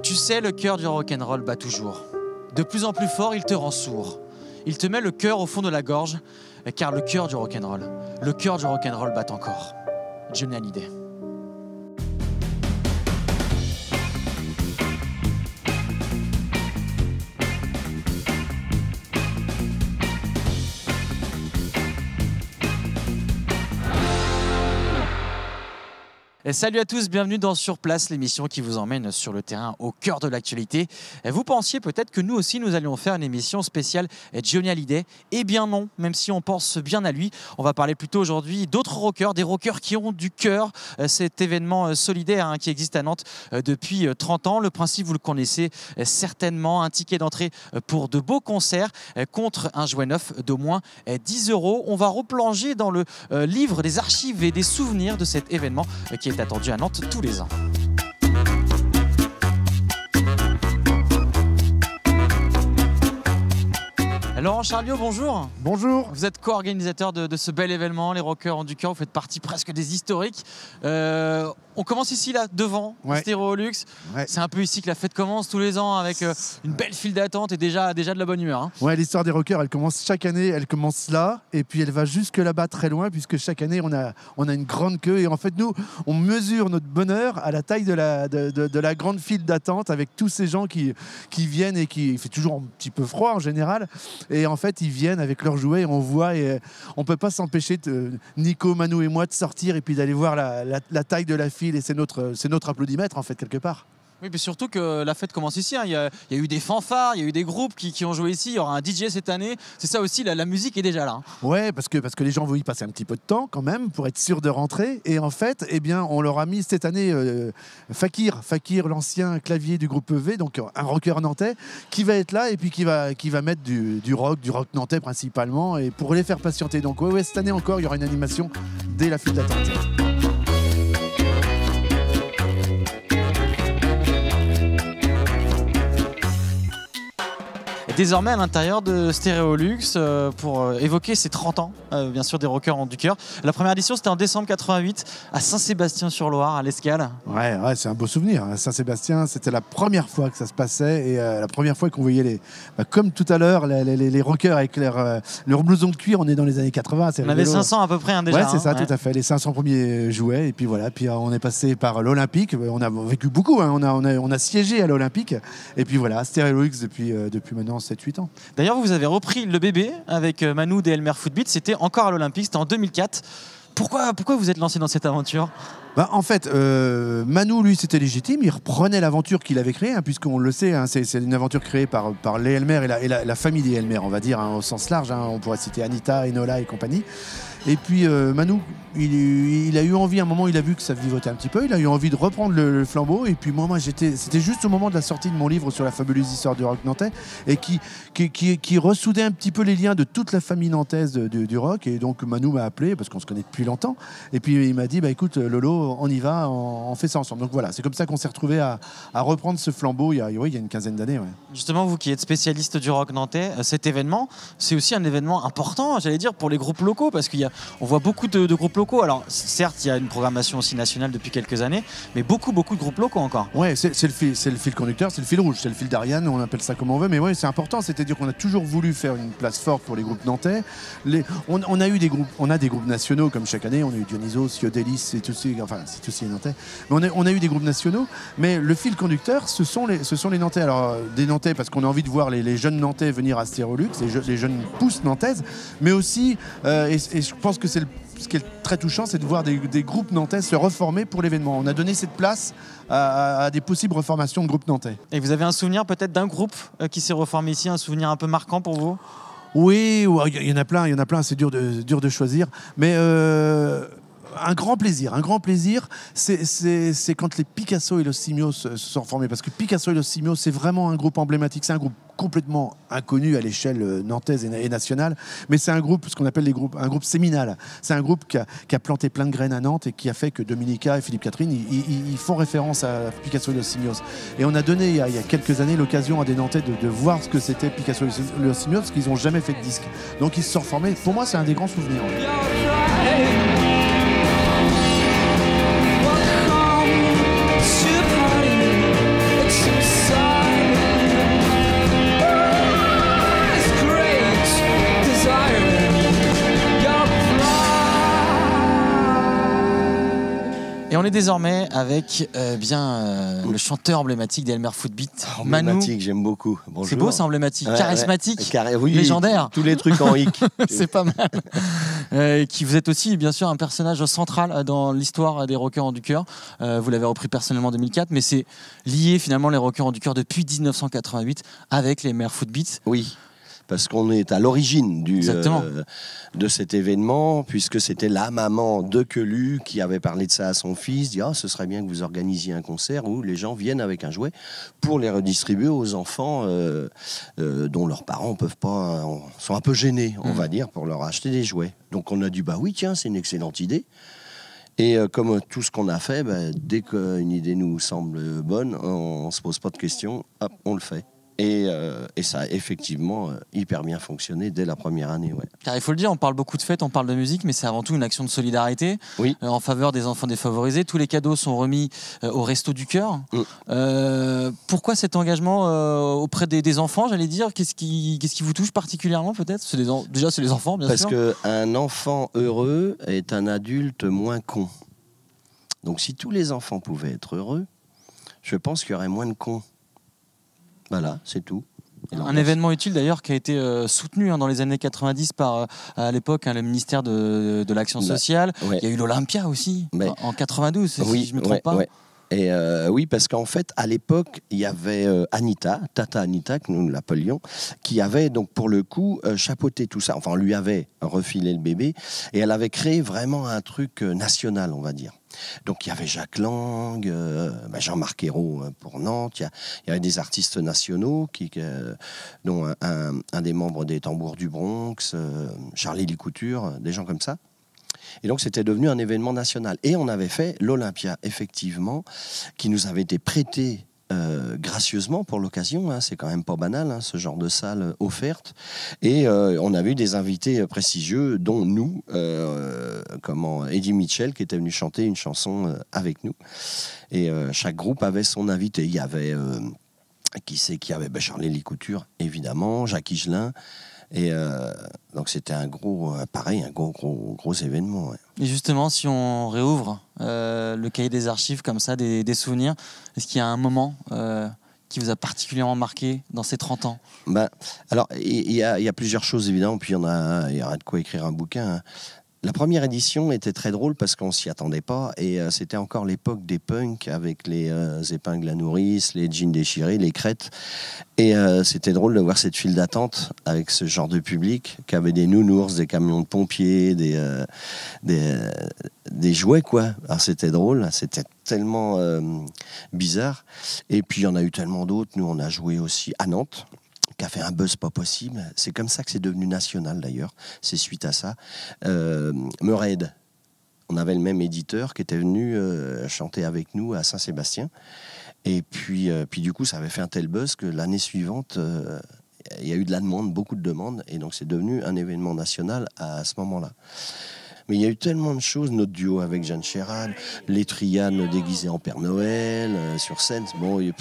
Tu sais, le cœur du rock'n'roll bat toujours. De plus en plus fort, il te rend sourd. Il te met le cœur au fond de la gorge, car le cœur du rock'n'roll bat encore. Johnny Hallyday. Et salut à tous, bienvenue dans Sur Place, l'émission qui vous emmène sur le terrain au cœur de l'actualité. Vous pensiez peut-être que nous aussi nous allions faire une émission spéciale Johnny Hallyday. Eh bien non, même si on pense bien à lui, on va parler plutôt aujourd'hui d'autres rockers, des rockers qui ont du cœur. Cet événement solidaire qui existe à Nantes depuis 30 ans. Le principe, vous le connaissez certainement, un ticket d'entrée pour de beaux concerts contre un jouet neuf d'au moins 10 €. On va replonger dans le livre des archives et des souvenirs de cet événement qui est attendu à Nantes tous les ans. Laurent Charliot, bonjour. Bonjour. Vous êtes co-organisateur de ce bel événement, les Rockers ont du cœur, vous faites partie presque des historiques. On commence ici, là, devant, Stéréolux. Ouais. C'est un peu ici que la fête commence tous les ans avec une belle file d'attente et déjà de la bonne humeur. Ouais, l'histoire des Rockers, elle commence chaque année, elle commence là et puis elle va jusque là-bas très loin puisque chaque année on a une grande queue et en fait nous on mesure notre bonheur à la taille de la grande file d'attente avec tous ces gens qui viennent et il fait toujours un petit peu froid en général et en fait ils viennent avec leurs jouets et on voit et on peut pas s'empêcher Nico, Manu et moi de sortir et puis d'aller voir la taille de la file et c'est notre applaudimètre en fait quelque part. Oui, mais surtout que la fête commence ici. Il y a eu des fanfares, il y a eu des groupes qui ont joué ici. Il y aura un DJ cette année. C'est ça aussi, la musique est déjà là. Ouais, parce que les gens vont y passer un petit peu de temps quand même pour être sûrs de rentrer. Et en fait, eh bien, on leur a mis cette année Fakir, l'ancien clavier du groupe EV, donc un rocker nantais, qui va être là et puis qui va mettre du rock nantais principalement, et pour les faire patienter. Donc ouais, cette année encore, il y aura une animation dès la file d'attente. Désormais à l'intérieur de Stéréolux pour évoquer ces 30 ans, bien sûr, des Rockers ont du cœur. La première édition, c'était en décembre 88 à Saint-Sébastien-sur-Loire, à l'Escale. Ouais, c'est un beau souvenir. Saint-Sébastien, c'était la première fois que ça se passait et la première fois qu'on voyait comme tout à l'heure, les Rockers avec leur blouson de cuir. On est dans les années 80. On avait 500 à peu près déjà. Ouais, c'est ça, tout à fait. Les 500 premiers jouets. Et puis voilà, puis on est passé par l'Olympique. On a vécu beaucoup. On a siégé à l'Olympique. Et puis voilà, Stéréolux depuis maintenant 7-8 ans. D'ailleurs, vous avez repris le bébé avec Manu des Elmer Footbeat. C'était encore à l'Olympique, c'était en 2004. Pourquoi vous êtes lancé dans cette aventure ? En fait, Manu, lui, c'était légitime. Il reprenait l'aventure qu'il avait créée, puisqu'on le sait, c'est une aventure créée par les Elmer et la famille des Elmer, on va dire, au sens large. On pourrait citer Anita, Enola et compagnie. Et puis Manu, il a eu envie, à un moment, il a vu que ça vivotait un petit peu, il a eu envie de reprendre le flambeau. Et puis moi c'était juste au moment de la sortie de mon livre sur la fabuleuse histoire du rock nantais, et qui ressoudait un petit peu les liens de toute la famille nantaise du rock. Et donc Manu m'a appelé, parce qu'on se connaît depuis longtemps. Et puis il m'a dit, écoute Lolo, on y va, on fait ça ensemble. Donc voilà, c'est comme ça qu'on s'est retrouvés à reprendre ce flambeau il y a une quinzaine d'années. Ouais. Justement, vous qui êtes spécialiste du rock nantais, cet événement, c'est aussi un événement important, j'allais dire, pour les groupes locaux, parce qu'on voit beaucoup de groupes locaux. Alors certes, il y a une programmation aussi nationale depuis quelques années, mais beaucoup de groupes locaux encore. Ouais, c'est le fil conducteur, c'est le fil rouge, c'est le fil d'Ariane, on appelle ça comme on veut, mais ouais, c'est important, c'est-à-dire qu'on a toujours voulu faire une place forte pour les groupes nantais. On a des groupes nationaux comme chaque année, on a eu Dionysos, Yodelis, c'est tous les nantais. Mais on a eu des groupes nationaux, mais le fil conducteur, ce sont les nantais. Alors des nantais parce qu'on a envie de voir les jeunes nantais venir à Stéréolux, les jeunes pousses nantaises, mais aussi et je pense que ce qui est très touchant, c'est de voir des groupes nantais se reformer pour l'événement. On a donné cette place à des possibles reformations de groupes nantais. Et vous avez un souvenir peut-être d'un groupe qui s'est reformé ici, un souvenir un peu marquant pour vous ? Oui, il y en a plein, c'est dur de choisir. Mais un grand plaisir, c'est quand les Picasso et Los Simios se sont formés, parce que Picasso et Los Simios, c'est vraiment un groupe emblématique, c'est un groupe complètement inconnu à l'échelle nantaise et nationale, mais c'est un groupe, ce qu'on appelle un groupe séminal. C'est un groupe qui a planté plein de graines à Nantes et qui a fait que Dominica et Philippe Catherine, ils font référence à Picasso et Los Simios. Et on a donné, il y a quelques années, l'occasion à des Nantais de voir ce que c'était Picasso et Los Simios, parce qu'ils n'ont jamais fait de disque. Donc ils se sont reformés. Pour moi, c'est un des grands souvenirs. est désormais avec le chanteur emblématique d'Elmer Footbeat, Manu. Emblématique, j'aime beaucoup. Bonjour. C'est beau, c'est emblématique, charismatique, oui, légendaire. Tous les trucs en hic. C'est pas mal. Qui vous êtes aussi, bien sûr, un personnage central dans l'histoire des Rockers du Cœur. Vous l'avez repris personnellement en 2004, mais c'est lié finalement les Rockers du Cœur depuis 1988 avec les Elmer Footbeat. Oui. Parce qu'on est à l'origine de cet événement, puisque c'était la maman de Quelu qui avait parlé de ça à son fils, dit ce serait bien que vous organisiez un concert où les gens viennent avec un jouet pour les redistribuer aux enfants dont leurs parents peuvent pas, sont un peu gênés, on va dire, pour leur acheter des jouets. Donc on a dit oui, tiens, c'est une excellente idée. Et comme tout ce qu'on a fait, dès qu'une idée nous semble bonne, on se pose pas de questions, hop, on le fait. Et ça a effectivement hyper bien fonctionné dès la première année. Ouais. Car il faut le dire, on parle beaucoup de fêtes, on parle de musique, mais c'est avant tout une action de solidarité en faveur des enfants défavorisés. Tous les cadeaux sont remis au Resto du Cœur. Pourquoi cet engagement auprès des enfants, j'allais dire? Qu'est-ce qui vous touche particulièrement peut-être? Déjà, c'est les enfants, bien sûr. Parce qu'un enfant heureux est un adulte moins con. Donc si tous les enfants pouvaient être heureux, je pense qu'il y aurait moins de cons. Voilà, c'est tout. Un événement utile d'ailleurs qui a été soutenu dans les années 90 par à l'époque le ministère de l'Action sociale. Il y a eu l'Olympia aussi en 92, si je ne me trompe pas. Et oui, parce qu'en fait, à l'époque, il y avait Anita, Tata Anita, que nous l'appelions, qui avait donc pour le coup chapeauté tout ça. Enfin, on lui avait refilé le bébé et elle avait créé vraiment un truc national, on va dire. Donc il y avait Jacques Lang, Jean-Marc Ayrault pour Nantes, il y avait des artistes nationaux, dont un des membres des Tambours du Bronx, Charlie Licouture, des gens comme ça. Et donc c'était devenu un événement national. Et on avait fait l'Olympia, effectivement, qui nous avait été prêté gracieusement pour l'occasion, c'est quand même pas banal, ce genre de salle offerte, et on avait eu des invités prestigieux, dont nous, Eddie Mitchell, qui était venu chanter une chanson avec nous, et chaque groupe avait son invité. Il y avait qui avait Charlie Licouture, évidemment, Jacques Higelin. Et donc c'était un gros événement. Ouais. Et justement, si on réouvre le cahier des archives comme ça, des souvenirs, est-ce qu'il y a un moment qui vous a particulièrement marqué dans ces 30 ans? Alors, il y a plusieurs choses évidemment, puis il y aura de quoi écrire un bouquin. La première édition était très drôle parce qu'on s'y attendait pas et c'était encore l'époque des punks avec les épingles à nourrice, les jeans déchirés, les crêtes. Et c'était drôle de voir cette file d'attente avec ce genre de public qui avait des nounours, des camions de pompiers, des jouets, quoi. Alors c'était drôle, c'était tellement bizarre. Et puis il y en a eu tellement d'autres. Nous, on a joué aussi à Nantes, qui a fait un buzz pas possible. C'est comme ça que c'est devenu national d'ailleurs. C'est suite à ça. Meurède, on avait le même éditeur qui était venu chanter avec nous à Saint-Sébastien. Et puis du coup, ça avait fait un tel buzz que l'année suivante, il y a eu de la demande, beaucoup de demandes. Et donc c'est devenu un événement national à ce moment-là. Mais il y a eu tellement de choses, notre duo avec Jeanne Chéral, les trianes déguisées en Père Noël, sur scène. Bon, il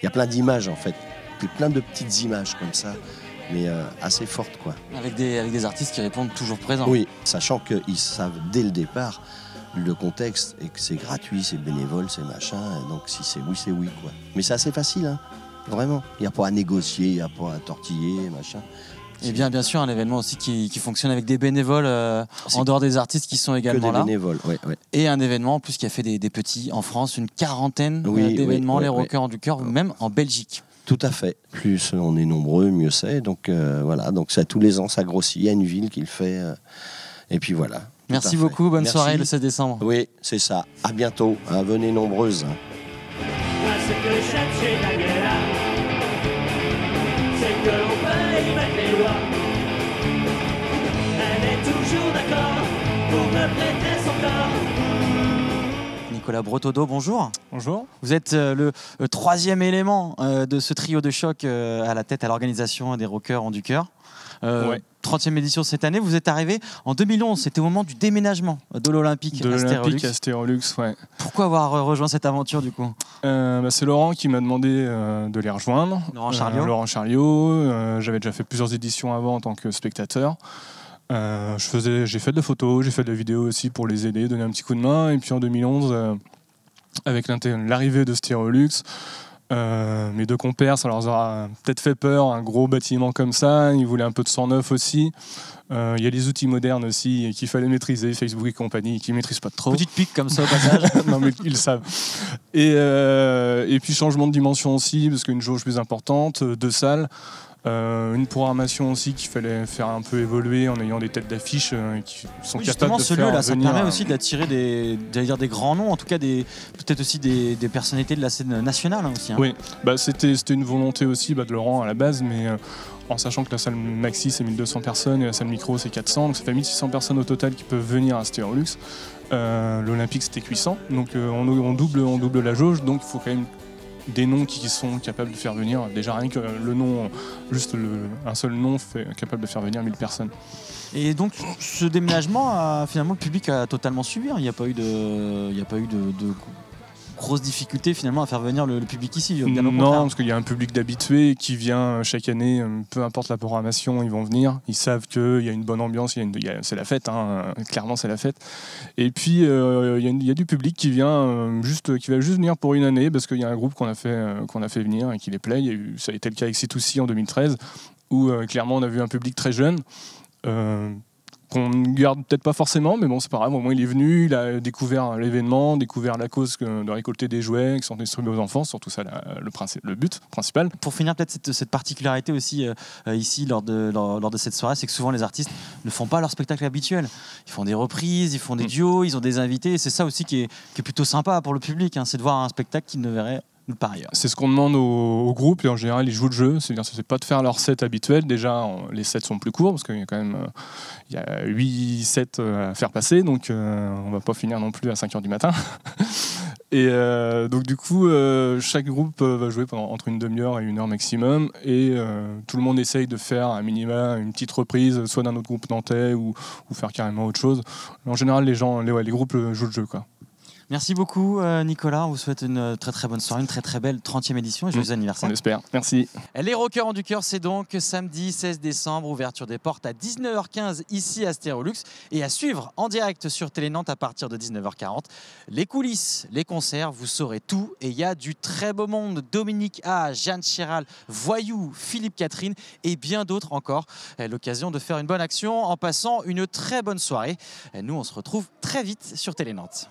y a plein d'images en fait. Puis plein de petites images comme ça, mais assez fortes, quoi. Avec des artistes qui répondent toujours présents. Oui, sachant qu'ils savent dès le départ le contexte et que c'est gratuit, c'est bénévole, c'est machin. Donc si c'est oui, quoi. Mais c'est assez facile, hein, vraiment. Il n'y a pas à négocier, il n'y a pas à tortiller, machin. Et bien sûr, un événement aussi qui fonctionne avec des bénévoles en dehors des artistes qui sont également là. Bénévoles, ouais. Et un événement en plus qui a fait des petits en France, une quarantaine d'événements, les Rockers du Cœur, même en Belgique. Tout à fait. Plus on est nombreux, mieux c'est. Donc voilà, donc ça, tous les ans, ça grossit. Il y a une ville qui le fait. Et puis voilà. Merci beaucoup. Bonne soirée le 7 décembre. Oui, c'est ça. À bientôt. Venez nombreuses. Ce que j'aime chez Daniela, c'est que l'on peut y mettre les doigts. Elle est toujours d'accord pour me prêter son corps. Nicolas Brotteau, bonjour. Bonjour. Vous êtes le troisième élément de ce trio de choc à la tête à l'organisation des Rockers du Cœur. 30e édition cette année. Vous êtes arrivé en 2011, c'était au moment du déménagement de l'Olympique à Stérolux, ouais. Pourquoi avoir rejoint cette aventure du coup? C'est Laurent qui m'a demandé de les rejoindre. Laurent Charliot. J'avais déjà fait plusieurs éditions avant en tant que spectateur. J'ai fait de la photo, j'ai fait de la vidéo aussi pour les aider, donner un petit coup de main. Et puis en 2011, avec l'arrivée de Stérolux. Mes deux compères, ça leur aura peut-être fait peur, un gros bâtiment comme ça. Ils voulaient un peu de sang neuf aussi. Il y a les outils modernes aussi qu'il fallait maîtriser, Facebook et compagnie, qui ne maîtrisent pas trop. Petite pique comme ça au passage. Non, mais ils le savent. Et puis changement de dimension aussi, parce qu'une jauge plus importante, 2 salles. Une programmation aussi qu'il fallait faire un peu évoluer en ayant des têtes d'affiche qui sont capables de ce faire lieu là, ça venir permet aussi d'attirer des grands noms, en tout cas peut-être aussi des personnalités de la scène nationale hein, aussi. Hein. Oui, c'était une volonté aussi de Laurent à la base, mais en sachant que la salle maxi c'est 1200 personnes et la salle micro c'est 400, donc ça fait 1600 personnes au total qui peuvent venir à Stérolux. L'Olympique c'était 800, donc on double la jauge, donc il faut quand même des noms qui sont capables de faire venir, déjà rien que le nom, un seul nom capable de faire venir 1000 personnes. Et donc ce déménagement, finalement le public a totalement suivi, hein. Il n'y a pas eu de grosses difficultés finalement à faire venir le public ici, bien au Non, contraire. parce qu'il y a un public d'habitués qui vient chaque année, peu importe la programmation, ils vont venir. Ils savent qu'il y a une bonne ambiance, c'est la fête, hein, clairement c'est la fête. Et puis il y a du public qui vient qui va juste venir pour une année parce qu'il y a un groupe qu'on a fait venir et qui les plaît. Ça a été le cas avec C2C en 2013 où clairement on a vu un public très jeune. Qu'on ne garde peut-être pas forcément, mais bon, c'est pas grave. Au moins, il est venu, il a découvert l'événement, découvert la cause de récolter des jouets qui sont distribués aux enfants, surtout ça, le but principal. Pour finir, peut-être cette particularité aussi ici lors de cette soirée, c'est que souvent les artistes ne font pas leur spectacle habituel. Ils font des reprises, ils font des duos, ils ont des invités. Et c'est ça aussi qui est plutôt sympa pour le public, hein, c'est de voir un spectacle qu'ils ne verraient par ailleurs. C'est ce qu'on demande au groupe et en général ils jouent le jeu, c'est-à-dire c'est pas de faire leur set habituel, déjà les sets sont plus courts parce qu'il y a quand même 8 sets à faire passer, donc on va pas finir non plus à 5h du matin. Et donc du coup chaque groupe va jouer entre une demi-heure et 1 heure maximum et tout le monde essaye de faire un minima, une petite reprise soit d'un autre groupe nantais ou faire carrément autre chose. En général les groupes jouent le jeu quoi. Merci beaucoup Nicolas, on vous souhaite une très très bonne soirée, une très très belle 30e édition et joyeux anniversaire. On espère, merci. Les Rockers ont du cœur, c'est donc samedi 16 décembre, ouverture des portes à 19h15 ici à Stérolux et à suivre en direct sur Télé Nantes à partir de 19h40. Les coulisses, les concerts, vous saurez tout et il y a du très beau monde. Dominique A, Jeanne Chéral, Voyou, Philippe Catherine et bien d'autres encore. L'occasion de faire une bonne action en passant une très bonne soirée. Nous on se retrouve très vite sur Télé Nantes.